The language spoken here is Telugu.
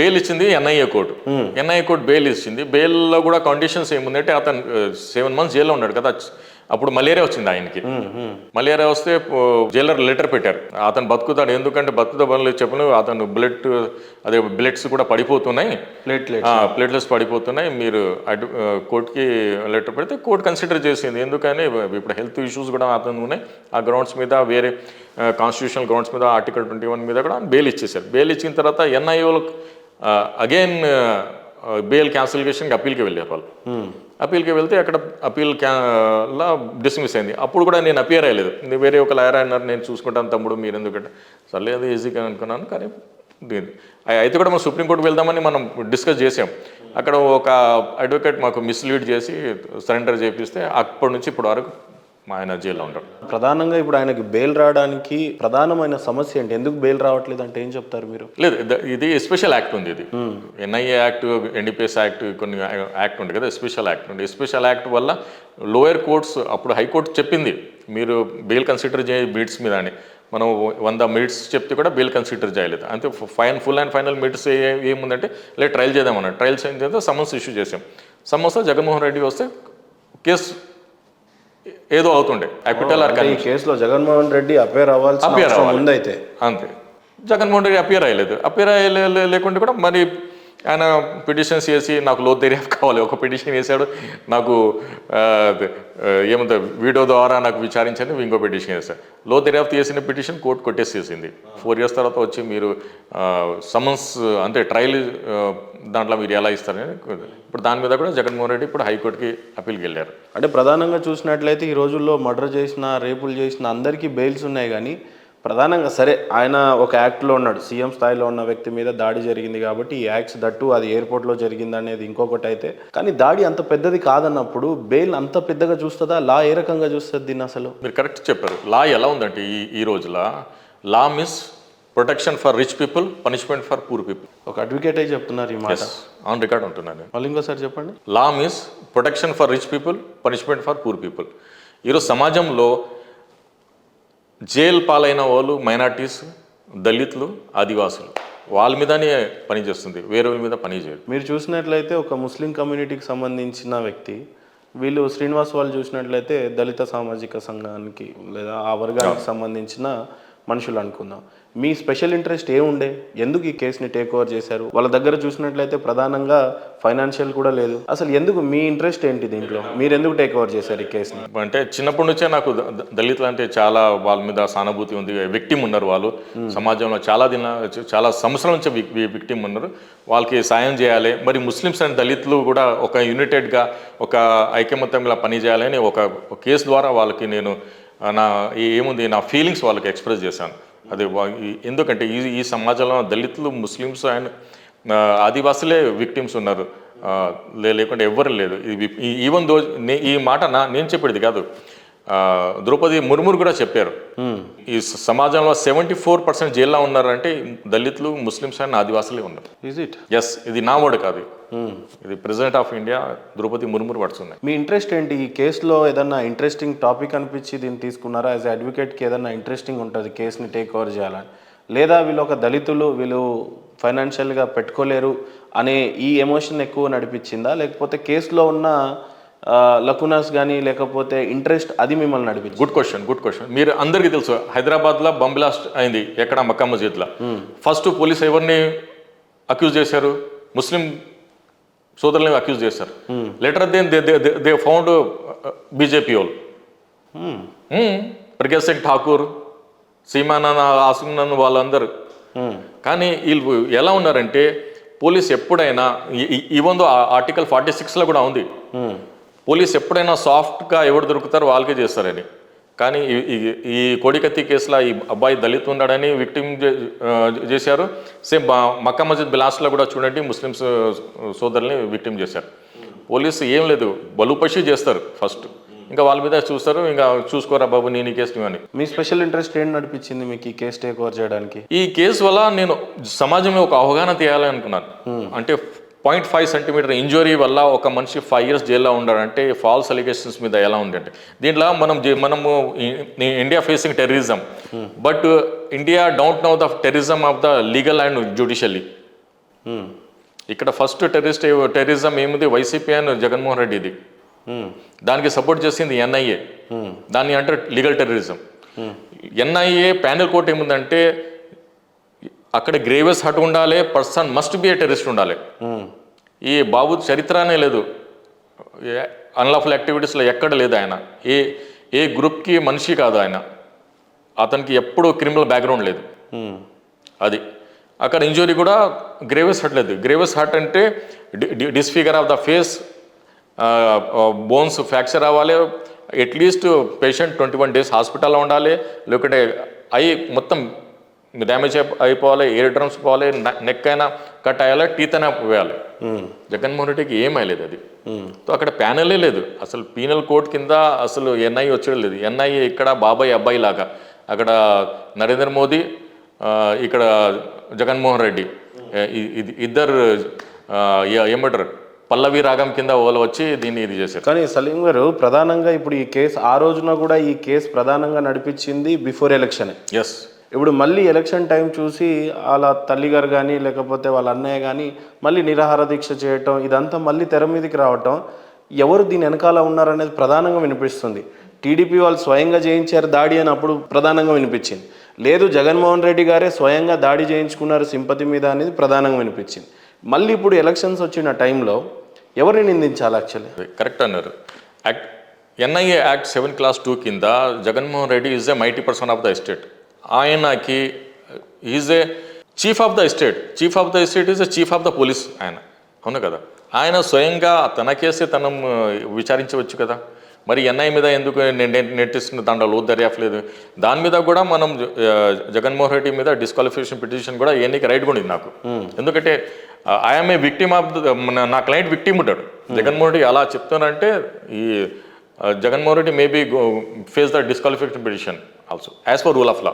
బెయిల్ ఇచ్చింది NIA court. NIA court bail ఇచ్చింది. బెయిల్లో కూడా కండిషన్స్ ఏముందంటే అతను 7 months జైల్లో ఉన్నాడు కదా. అప్పుడు మలేరియా వచ్చింది ఆయనకి. మలేరియా వస్తే జైలర్ లెటర్ పెట్టారు, అతను బతుకుతాడు, ఎందుకంటే బతుకుతా పనులు చెప్పను, అతను బ్లడ్స్ కూడా పడిపోతున్నాయి, ప్లేట్లెట్స్ పడిపోతున్నాయి, మీరు కోర్టుకి లెటర్ పెడితే కోర్టు కన్సిడర్ చేసింది. ఎందుకని ఇప్పుడు హెల్త్ ఇష్యూస్ కూడా అతను ఉన్నాయి. ఆ గ్రౌండ్స్ మీద వేరే కాన్స్టిట్యూషనల్ గ్రౌండ్స్ మీద ఆర్టికల్ 21 మీద కూడా బెయిల్ ఇచ్చేసారు. బెయిల్ ఇచ్చిన తర్వాత ఎన్ఐఓలు అగైన్ బెయిల్ క్యాన్సిలేషన్కి అప్పీల్కి వెళ్ళారు వాళ్ళు. అప్పీల్కి వెళ్తే అక్కడ అప్పీల్ లా డిస్మిస్ అయింది. అప్పుడు కూడా నేను అపియర్ అయ్యలేదు. వేరే ఒక లాయర్ అన్నారు, నేను చూసుకుంటాను తమ్ముడు, మీరు ఎందుకంటే సర్లే అది ఈజీగా అనుకున్నాను. కానీ అయితే కూడా మనం సుప్రీంకోర్టుకు వెళ్దామని మనం డిస్కస్ చేసాం. అక్కడ ఒక అడ్వకేట్ మాకు మిస్లీడ్ చేసి సరెండర్ చేపిస్తే అప్పటి నుంచి ఇప్పుడు వరకు ఆయన జైల్లో ఉంటాడు. ప్రధానంగా ఇప్పుడు ఆయనకి బెయిల్ రావడానికి ప్రధానమైన సమస్య ఏంటి? ఎందుకు బెయిల్ రావట్లేదు అంటే ఏం చెప్తారు మీరు? లేదు, ఇది స్పెషల్ యాక్ట్ ఉంది. ఇది ఎన్ఐఏ యాక్ట్, ఎన్డీపీఎస్ యాక్ట్, కొన్ని యాక్ట్ ఉంది కదా, స్పెషల్ యాక్ట్ ఉంది. స్పెషల్ యాక్ట్ వల్ల లోయర్ కోర్ట్స్, అప్పుడు హైకోర్టు చెప్పింది మీరు బెయిల్ కన్సిడర్ చేయ బిట్స్ మీద అని. మనం 100 మినిట్స్ చెప్తే కూడా బెయిల్ కన్సిడర్ చేయలేదు. అంతే ఫుల్ అండ్ ఫైనల్ మినిట్స్ ఏముందంటే లేదు ట్రయల్ చేద్దామన్నా. ట్రయల్స్ అయిన తర్వాత సమన్స్ ఇష్యూ చేసాం. సమన్స్ జగన్మోహన్ రెడ్డి వస్తే కేసు ఏదో అవుతుండే అక్విటల్ ఈ కేసులో జగన్మోహన్ రెడ్డి అపేర్ అవ్వాలి అయితే అంతే. జగన్మోహన్ రెడ్డి అపియర్ లేకుంటే కూడా మరి ఆయన పిటిషన్స్ చేసి నాకు లో దర్యాప్తు కావాలి, ఒక పిటిషన్ వేశాడు, నాకు ఏమంటే వీడియో ద్వారా నాకు విచారించండి, ఇంకో పిటిషన్ వేశాడు. లో దర్యాప్తు చేసిన పిటిషన్ కోర్టు కొట్టేసేసింది. 4 years తర్వాత వచ్చి మీరు సమన్స్ అంటే ట్రయల్ దాంట్లో మీరు ఎలా ఇస్తారని ఇప్పుడు దాని మీద కూడా జగన్మోహన్ రెడ్డి ఇప్పుడు హైకోర్టుకి అప్పీల్కి వెళ్ళారు. అంటే ప్రధానంగా చూసినట్లయితే ఈ రోజుల్లో మర్డర్ చేసిన, రేపులు చేసిన అందరికీ బెయిల్స్ ఉన్నాయి. కానీ ప్రధానంగా సరే ఆయన ఒక యాక్ట్లో ఉన్నాడు, సీఎం స్థాయిలో ఉన్న వ్యక్తి మీద దాడి జరిగింది కాబట్టి ఈ యాక్ట్స్ దట్టు అది ఎయిర్పోర్ట్లో జరిగింది అనేది ఇంకొకటి అయితే, కానీ దాడి అంత పెద్దది కాదన్నప్పుడు బెయిల్ అంత పెద్దగా చూస్తుందా? లా ఏ రకంగా చూస్తుంది దీన్ని? అసలు మీరు కరెక్ట్ చెప్పారు. లా ఎలా ఉందంటే ఈ రోజులో law means protection for rich people, punishment for poor people. ఒక అడ్వకేటే చెప్తున్నారు ఈ మాట, ఆన్ రికార్డ్ ఉంటున్నాను. మళ్ళీ ఇంకోసారి చెప్పండి. Law means protection for rich people, punishment for poor people. ఈరోజు సమాజంలో జైలు పాలైన వాళ్ళు మైనార్టీస్, దళితులు, ఆదివాసులు, వాళ్ళ మీదనే పనిచేస్తుంది, వేరే వాళ్ళ మీద పని చేయదు. మీరు చూసినట్లయితే ఒక ముస్లిం కమ్యూనిటీకి సంబంధించిన వ్యక్తి, వీళ్ళు శ్రీనివాస్ వాళ్ళు చూసినట్లయితే దళిత సామాజిక సంఘానికి లేదా ఆ వర్గానికి సంబంధించిన మనుషులు అనుకుందాం. మీ స్పెషల్ ఇంట్రెస్ట్ ఏముండే? ఎందుకు ఈ కేసుని టేక్ ఓవర్ చేశారు? వాళ్ళ దగ్గర చూసినట్లయితే ప్రధానంగా ఫైనాన్షియల్ కూడా లేదు. అసలు ఎందుకు మీ ఇంట్రెస్ట్ ఏంటి దీంట్లో? మీరు ఎందుకు టేక్ ఓవర్ చేశారు ఈ కేసుని? అంటే చిన్నప్పటి నుంచే నాకు దళితులు అంటే చాలా వాళ్ళ మీద సానుభూతి ఉంది. విక్టిమ్ ఉన్నారు వాళ్ళు, సమాజంలో చాలా సంవత్సరాల నుంచి విక్టిమ్ ఉన్నారు. వాళ్ళకి సాయం చేయాలి. మరి ముస్లిమ్స్ అండ్ దళితులు కూడా ఒక యూనిటెడ్గా, ఒక ఐకమత్యంగా పనిచేయాలని ఒక కేసు ద్వారా వాళ్ళకి నేను నా ఫీలింగ్స్ వాళ్ళకి ఎక్స్ప్రెస్ చేశాను. అదే ఎందుకంటే ఈ సమాజంలో దళితులు, ముస్లిమ్స్ అండ్ ఆదివాసులే విక్టిమ్స్ ఉన్నారు, లేకుంటే ఎవ్వరు లేదు. ఈవెన్ దో ఈ మాట నేను చెప్పేది కాదు, ద్రౌపది ముర్ము కూడా చెప్పారు. ఈ సమాజంలో 74% జైల్లో ఉన్నారంటే దళితులు, ముస్లిమ్స్ అండ్ ఆదివాసులే ఉన్నారు. ఎస్, ఇది నా వర్డ్ కాదు, ఇది president of India Draupadi Murmu words ఉన్నాయి. మీ ఇంట్రెస్ట్ ఏంటి ఈ కేసులో? ఏదన్నా ఇంట్రెస్టింగ్ టాపిక్ అనిపించి దీన్ని తీసుకున్నారా? యాజ్ అడ్వకేట్కి ఏదన్నా ఇంట్రెస్టింగ్ ఉంటుంది కేసుని టేక్ ఓవర్ చేయాలని, లేదా వీళ్ళు ఒక దళితులు, వీళ్ళు ఫైనాన్షియల్గా పెట్టుకోలేరు అనే ఈ ఎమోషన్ ఎక్కువ నడిపించిందా, లేకపోతే కేసులో ఉన్న లకునాస్ కానీ లేకపోతే ఇంట్రెస్ట్ అది మిమ్మల్ని నడిపించింది? Good question. మీరు అందరికీ తెలుసు, హైదరాబాద్లో బంబ్ బ్లాస్ట్ అయింది ఎక్కడ, మక్కా మస్జిద్లో. ఫస్ట్ పోలీస్ ఎవరిని అక్యూజ్ చేశారు? ముస్లిం సోదరులని అక్యూజ్ చేశారు. లెటర్ దే ఫౌండ్ బీజేపీ వాళ్ళు, ప్రజ్ఞా సింగ్ ఠాకూర్, సీమానాథ్, ఆసిమ్నాథ్, వాళ్ళందరూ. కానీ వీళ్ళు ఎలా ఉన్నారంటే పోలీస్ ఎప్పుడైనా, ఈవెన్ దో ఆర్టికల్ 46లో కూడా ఉంది, పోలీస్ ఎప్పుడైనా సాఫ్ట్గా ఎవరు దొరుకుతారో వాళ్ళకే చేస్తారని. కానీ ఈ కోడికత్తి కేసులో ఈ అబ్బాయి దళిత్ ఉన్నాడని విక్టిమ్ చేశారు. సేమ్ మక్కా మస్జిద్ బ్లాస్ట్లో కూడా చూడండి, ముస్లిమ్స్ సోదరుల్ని విక్టిమ్ చేశారు. పోలీసు ఏం లేదు, బలుపషి చేస్తారు ఫస్ట్, ఇంకా వాళ్ళ మీద చూస్తారు, ఇంకా చూసుకోరా బాబు నేను ఈ కేసు అని. మీ స్పెషల్ ఇంట్రెస్ట్ ఏంటి నడిపించింది మీకు ఈ కేసు టేక్ ఓవర్ చేయడానికి? ఈ కేసు వల్ల నేను సమాజంలో ఒక అవగాహన తీయాలని అనుకున్నాను. అంటే 0.5 centimeter ఇంజురీ వల్ల ఒక మనిషి 5 years జైల్లో ఉండాలంటే ఫాల్స్ అలిగేషన్స్ మీద ఎలా ఉంది అంటే, దీంట్లో మనము India facing terrorism, but India don't know the terrorism of the legal and judicially. ఇక్కడ ఫస్ట్ టెర్రరిజం ఏముంది వైసీపీ అని జగన్మోహన్ రెడ్డిది, దానికి సపోర్ట్ చేసింది ఎన్ఐఏ, దాన్ని అంటే legal terrorism. NIA panel court ఏముందంటే అక్కడ గ్రేవియస్ హర్ట్ ఉండాలి, person must be a terrorist ఉండాలి. ఈ బాబు చరిత్రనే లేదు, అన్లాఫుల్ యాక్టివిటీస్లో ఎక్కడ లేదు ఆయన, ఏ గ్రూప్కి మనిషి కాదు ఆయన, అతనికి ఎప్పుడూ క్రిమినల్ బ్యాక్గ్రౌండ్ లేదు. అది అక్కడ ఇంజురీ కూడా గ్రేవియస్ హర్ట్ లేదు. గ్రేవియస్ హర్ట్ అంటే disfigure of the face, bones fracture అవ్వాలి, అట్లీస్ట్ పేషెంట్ 21 days హాస్పిటల్లో ఉండాలి, లేకుంటే ఐ మొత్తం డ్యామేజ్ అయిపోవాలి, ఇయర్ డ్రమ్స్ పోవాలి, నెక్ అయినా కట్ అయ్యాలి, టీత్ అయినా వేయాలి. జగన్మోహన్ రెడ్డికి ఏం అయ్యలేదు అది. సో అక్కడ ప్యానెలే లేదు అసలు, పీనల్ కోర్ట్ కింద అసలు ఎన్ఐఏ వచ్చేది లేదు. ఎన్ఐఏ ఇక్కడ బాబాయ్ అబ్బాయి లాగా, అక్కడ నరేంద్ర మోదీ, ఇక్కడ జగన్మోహన్ రెడ్డి, ఇద్దరు ఏమంటారు పల్లవి రాగం కింద వాళ్ళు వచ్చి దీన్ని ఇది చేశారు. కానీ సలీం గారు ప్రధానంగా ఇప్పుడు ఈ కేసు ఆ రోజున కూడా ఈ కేసు ప్రధానంగా నడిపించింది బిఫోర్ ఎలక్షన్. ఎస్. ఇప్పుడు మళ్ళీ ఎలక్షన్ టైం చూసి వాళ్ళ తల్లిగారు కానీ లేకపోతే వాళ్ళ అన్నయ్య కానీ మళ్ళీ నిరాహార దీక్ష చేయటం, ఇదంతా మళ్ళీ తెర మీదకి రావటం, ఎవరు దీని వెనకాల ఉన్నారనేది ప్రధానంగా వినిపిస్తుంది. టీడీపీ వాళ్ళు స్వయంగా చేయించారు దాడి అని అప్పుడు ప్రధానంగా వినిపించింది. లేదు జగన్మోహన్ రెడ్డి గారే స్వయంగా దాడి చేయించుకున్నారు సింపతి మీద అనేది ప్రధానంగా వినిపించింది. మళ్ళీ ఇప్పుడు ఎలక్షన్స్ వచ్చిన టైంలో ఎవరిని నిందించాలి? యాక్చువల్లీ కరెక్ట్ అన్నారు. ఎన్ఐఏ యాక్ట్ 7(2) కింద Jaganmohan Reddy is a mighty person of the state. ఆయనకి is a chief of the state. Chief of the state is a chief of the police ఆయన, అవును కదా. ఆయన స్వయంగా తన కేసే తనం విచారించవచ్చు కదా. మరి ఎన్ఐ మీద ఎందుకు నెట్టిస్తున్న దాంట్లో లోతు దర్యాప్తు లేదు. దాని మీద కూడా మనం జగన్మోహన్ రెడ్డి మీద డిస్క్వాలిఫికేషన్ పిటిషన్ కూడా ఎన్నికి రైట్ కూడా ఉంది నాకు. ఎందుకంటే ఐఎమ్ ఏ విక్టిమ్ ఆఫ్ నా క్లయింట్ విక్టిమ్ ఉంటాడు. జగన్మోహన్ రెడ్డి అలా చెప్తున్నారంటే ఈ Jaganmohan Reddy maybe face the disqualification petition also as per rule of law.